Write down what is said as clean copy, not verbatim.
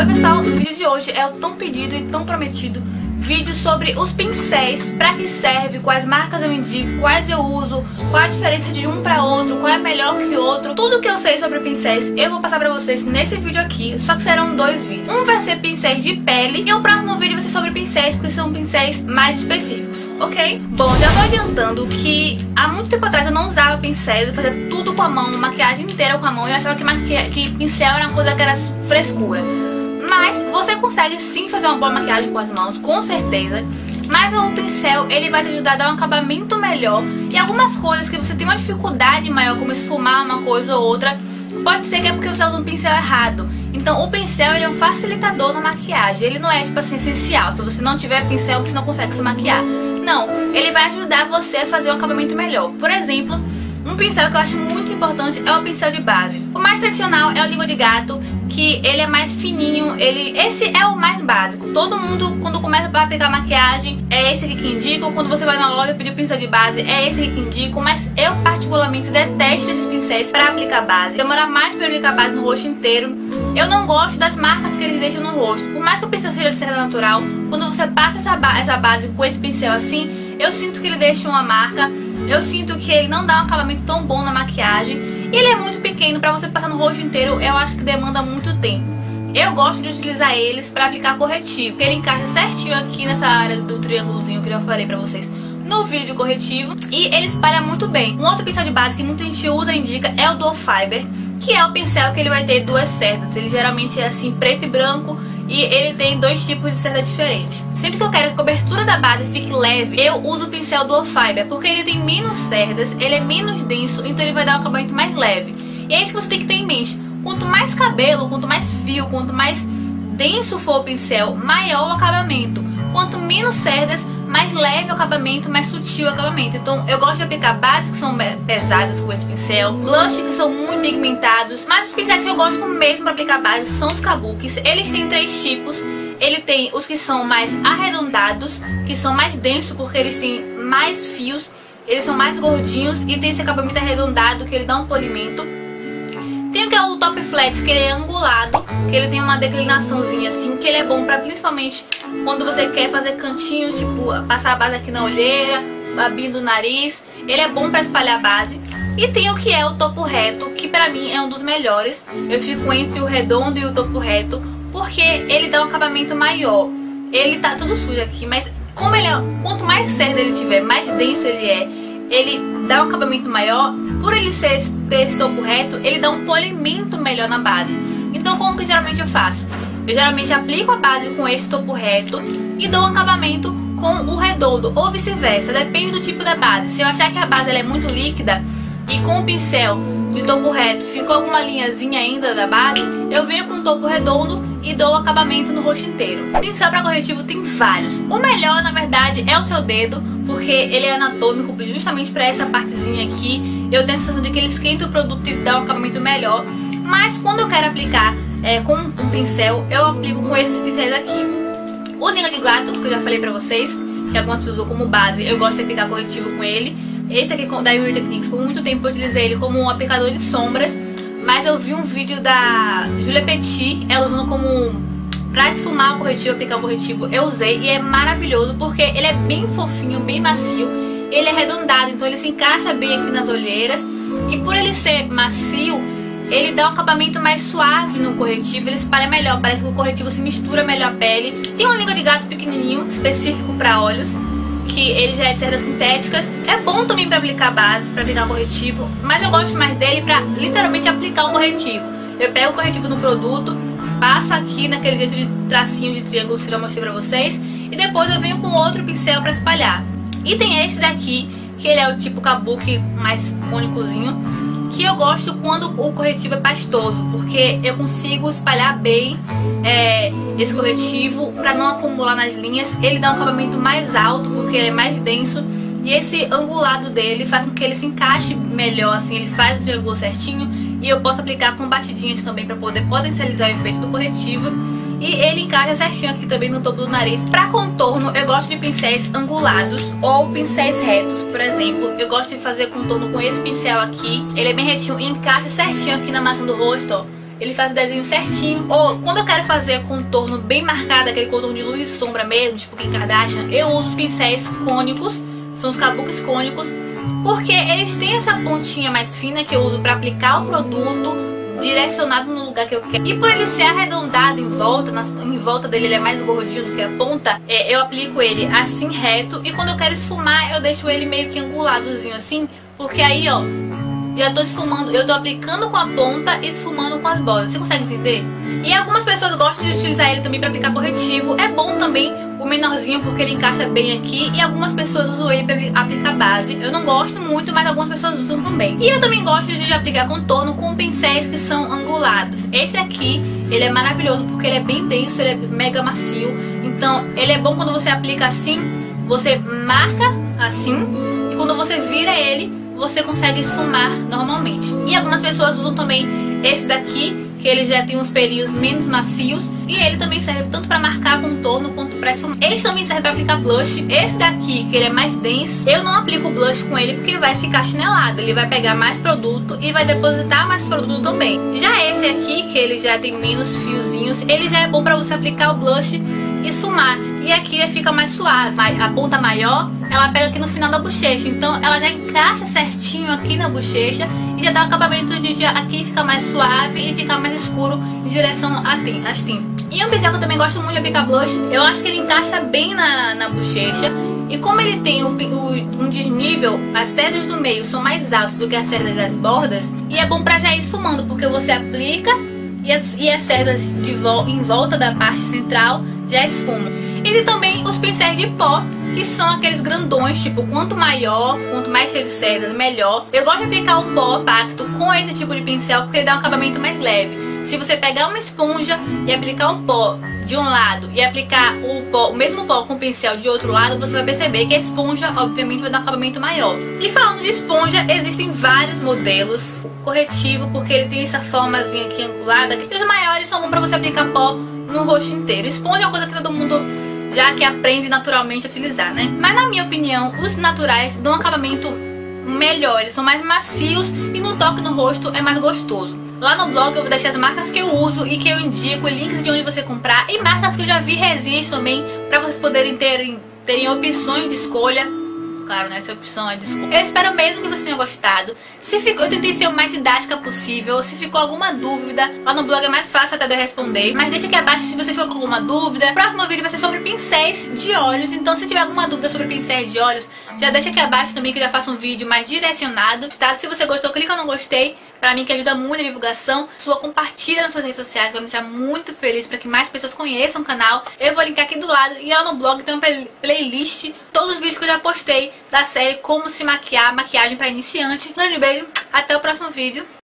Oi pessoal, no vídeo de hoje é o tão pedido e tão prometido vídeo sobre os pincéis, pra que serve, quais marcas eu indico, quais eu uso, qual a diferença de um pra outro, qual é melhor que o outro. Tudo que eu sei sobre pincéis eu vou passar pra vocês nesse vídeo aqui, só que serão dois vídeos. Um vai ser pincéis de pele e o próximo vídeo vai ser sobre pincéis, porque são pincéis mais específicos, ok? Bom, já tô adiantando que há muito tempo atrás eu não usava pincéis, eu fazia tudo com a mão, maquiagem inteira com a mão, e eu achava que pincel era uma coisa que era frescura. Mas você consegue sim fazer uma boa maquiagem com as mãos, com certeza. Mas o pincel, ele vai te ajudar a dar um acabamento melhor. E algumas coisas que você tem uma dificuldade maior, como esfumar uma coisa ou outra, pode ser que é porque você usa um pincel errado. Então o pincel, ele é um facilitador na maquiagem. Ele não é, tipo assim, essencial. Se você não tiver pincel, você não consegue se maquiar. Não, ele vai ajudar você a fazer um acabamento melhor. Por exemplo, um pincel que eu acho muito importante é o pincel de base. O mais tradicional é o língua de gato, que ele é mais fininho, esse é o mais básico. Todo mundo, quando começa a aplicar maquiagem, é esse aqui que indico. Quando você vai na loja pedir o pincel de base, é esse aqui que indico. Mas eu particularmente detesto esses pincéis para aplicar base. Demora mais para aplicar base no rosto inteiro. Eu não gosto das marcas que eles deixam no rosto. Por mais que o pincel seja de cerda natural, quando você passa essa base com esse pincel assim, eu sinto que ele deixa uma marca. Eu sinto que ele não dá um acabamento tão bom na maquiagem. E ele é muito pequeno, pra você passar no rosto inteiro, eu acho que demanda muito tempo. Eu gosto de utilizar eles pra aplicar corretivo, porque ele encaixa certinho aqui nessa área do triângulozinho que eu já falei pra vocês no vídeo de corretivo. E ele espalha muito bem. Um outro pincel de base que muita gente usa e indica é o Dual Fiber, que é o pincel que ele vai ter duas cerdas. Ele geralmente é assim, preto e branco, e ele tem dois tipos de cerda diferentes. Sempre que eu quero que a cobertura da base fique leve, eu uso o pincel Dual Fiber, porque ele tem menos cerdas, ele é menos denso, então ele vai dar um acabamento mais leve. E é isso que você tem que ter em mente. Quanto mais cabelo, quanto mais fio, quanto mais denso for o pincel, maior o acabamento. Quanto menos cerdas, mais leve o acabamento, mais sutil o acabamento. Então eu gosto de aplicar bases que são pesadas com esse pincel, blush que são muito pigmentados. Mas os pincéis que eu gosto mesmo para aplicar bases são os kabukis. Eles têm três tipos. Ele tem os que são mais arredondados, que são mais densos porque eles têm mais fios, eles são mais gordinhos e tem esse acabamento arredondado que ele dá um polimento. Tem o que é o top flat, que ele é angulado, que ele tem uma declinaçãozinha assim, que ele é bom pra principalmente quando você quer fazer cantinhos, tipo passar a base aqui na olheira, abrindo o nariz. Ele é bom pra espalhar a base. E tem o que é o topo reto, que pra mim é um dos melhores. Eu fico entre o redondo e o topo reto, porque ele dá um acabamento maior. Ele tá tudo sujo aqui, mas como ele é, quanto mais cerda ele tiver, mais denso ele dá um acabamento maior. Por ele ter esse topo reto, ele dá um polimento melhor na base. Então como que geralmente eu faço? Eu geralmente aplico a base com esse topo reto e dou um acabamento com o redondo, ou vice-versa, depende do tipo da base. Se eu achar que a base ela é muito líquida e com o pincel de topo reto ficou alguma linhazinha ainda da base, eu venho com o topo redondo e dou o acabamento no rosto inteiro. Pincel para corretivo tem vários. O melhor, na verdade, é o seu dedo, porque ele é anatômico justamente para essa partezinha aqui. Eu tenho a sensação de que ele esquenta o produto e dá um acabamento melhor. Mas quando eu quero aplicar com um pincel, eu aplico com esses pincéis aqui. O língua de gato, que eu já falei pra vocês, que algumas pessoas usam como base, eu gosto de aplicar corretivo com ele. Esse aqui da Yuri Techniques, por muito tempo eu utilizei ele como um aplicador de sombras. Mas eu vi um vídeo da Julia Petit, ela usando como pra esfumar o corretivo, aplicar o corretivo. Eu usei e é maravilhoso, porque ele é bem fofinho, bem macio. Ele é arredondado, então ele se encaixa bem aqui nas olheiras. E por ele ser macio, ele dá um acabamento mais suave no corretivo, ele espalha melhor, parece que o corretivo se mistura melhor à pele. Tem uma língua de gato pequenininho, específico para olhos, que ele já é de cerdas sintéticas. É bom também para aplicar base, para aplicar corretivo, mas eu gosto mais dele para literalmente aplicar o corretivo. Eu pego o corretivo no produto, passo aqui naquele jeito de tracinho de triângulos que eu já mostrei pra vocês, e depois eu venho com outro pincel para espalhar. E tem esse daqui, que ele é o tipo kabuki mais cônicozinho, que eu gosto quando o corretivo é pastoso, porque eu consigo espalhar bem esse corretivo para não acumular nas linhas. Ele dá um acabamento mais alto porque ele é mais denso, e esse angulado dele faz com que ele se encaixe melhor, assim, ele faz o triângulo certinho. E eu posso aplicar com batidinhas também para poder potencializar o efeito do corretivo. E ele encaixa certinho aqui também no topo do nariz. Para contorno, eu gosto de pincéis angulados ou pincéis retos. Por exemplo, eu gosto de fazer contorno com esse pincel aqui. Ele é bem retinho e encaixa certinho aqui na maçã do rosto, ó. ele faz o desenho certinho. Ou quando eu quero fazer contorno bem marcado, aquele contorno de luz e sombra mesmo, tipo Kim Kardashian, eu uso os pincéis cônicos, são os kabuki cônicos, porque eles têm essa pontinha mais fina que eu uso para aplicar o produto direcionado no lugar que eu quero. E por ele ser arredondado em volta dele ele é mais gordinho do que a ponta, eu aplico ele assim reto, e quando eu quero esfumar eu deixo ele meio que anguladozinho assim, porque aí ó, já tô esfumando, eu tô aplicando com a ponta e esfumando com as bordas. Você consegue entender? E algumas pessoas gostam de utilizar ele também pra aplicar corretivo. É bom também o menorzinho porque ele encaixa bem aqui. E algumas pessoas usam ele pra aplicar base. Eu não gosto muito, mas algumas pessoas usam também. E eu também gosto de aplicar contorno com pincéis que são angulados. Esse aqui, ele é maravilhoso porque ele é bem denso, ele é mega macio. Então ele é bom quando você aplica assim, você marca assim, e quando você vira ele, você consegue esfumar normalmente. E algumas pessoas usam também esse daqui, que ele já tem uns pelinhos menos macios, e ele também serve tanto para marcar contorno quanto para esfumar. Ele também serve para aplicar blush. Esse daqui, que ele é mais denso, eu não aplico blush com ele porque vai ficar chinelado. Ele vai pegar mais produto e vai depositar mais produto também. Já esse aqui, que ele já tem menos fiozinhos, ele já é bom para você aplicar o blush e esfumar. E aqui ele fica mais suave. A ponta maior, ela pega aqui no final da bochecha, então ela já encaixa certinho aqui na bochecha e já dá um acabamento de aqui fica mais suave e fica mais escuro em direção às tintas. E um pincel que eu também gosto muito de aplicar blush, eu acho que ele encaixa bem na bochecha. E como ele tem um desnível, as cerdas do meio são mais altas do que as cerdas das bordas, e é bom pra já ir esfumando, porque você aplica e as cerdas em volta da parte central já esfumam. E tem também os pincéis de pó, que são aqueles grandões, tipo, quanto maior, quanto mais cheio de cerdas, melhor. Eu gosto de aplicar o pó pacto com esse tipo de pincel, porque ele dá um acabamento mais leve. Se você pegar uma esponja e aplicar o pó de um lado e aplicar o mesmo pó com o pincel de outro lado, você vai perceber que a esponja, obviamente, vai dar um acabamento maior. E falando de esponja, existem vários modelos. O corretivo, porque ele tem essa formazinha aqui angulada, e os maiores são bons pra você aplicar pó no rosto inteiro. Esponja é uma coisa que todo mundo já que aprende naturalmente a utilizar, né? Mas na minha opinião, os naturais dão um acabamento melhor, eles são mais macios e no toque no rosto é mais gostoso. Lá no blog eu vou deixar as marcas que eu uso e que eu indico, links de onde você comprar, e marcas que eu já vi resenhas também, pra vocês poderem terem opções de escolha. Claro, né? Essa opção é desculpa. Eu espero mesmo que você tenha gostado. Eu tentei ser o mais didática possível. Se ficou alguma dúvida, lá no blog é mais fácil até de eu responder. Mas deixa aqui abaixo se você ficou com alguma dúvida. O próximo vídeo vai ser sobre pincéis de olhos. Então se tiver alguma dúvida sobre pincéis de olhos, já deixa aqui abaixo também que eu já faço um vídeo mais direcionado, tá? Se você gostou, clica no gostei. Pra mim que ajuda muito a divulgação. Compartilha nas suas redes sociais, vai me deixar muito feliz para que mais pessoas conheçam o canal. Eu vou linkar aqui do lado, e lá no blog tem uma playlist, todos os vídeos que eu já postei da série Como se maquiar, maquiagem para iniciante. Um grande beijo, até o próximo vídeo.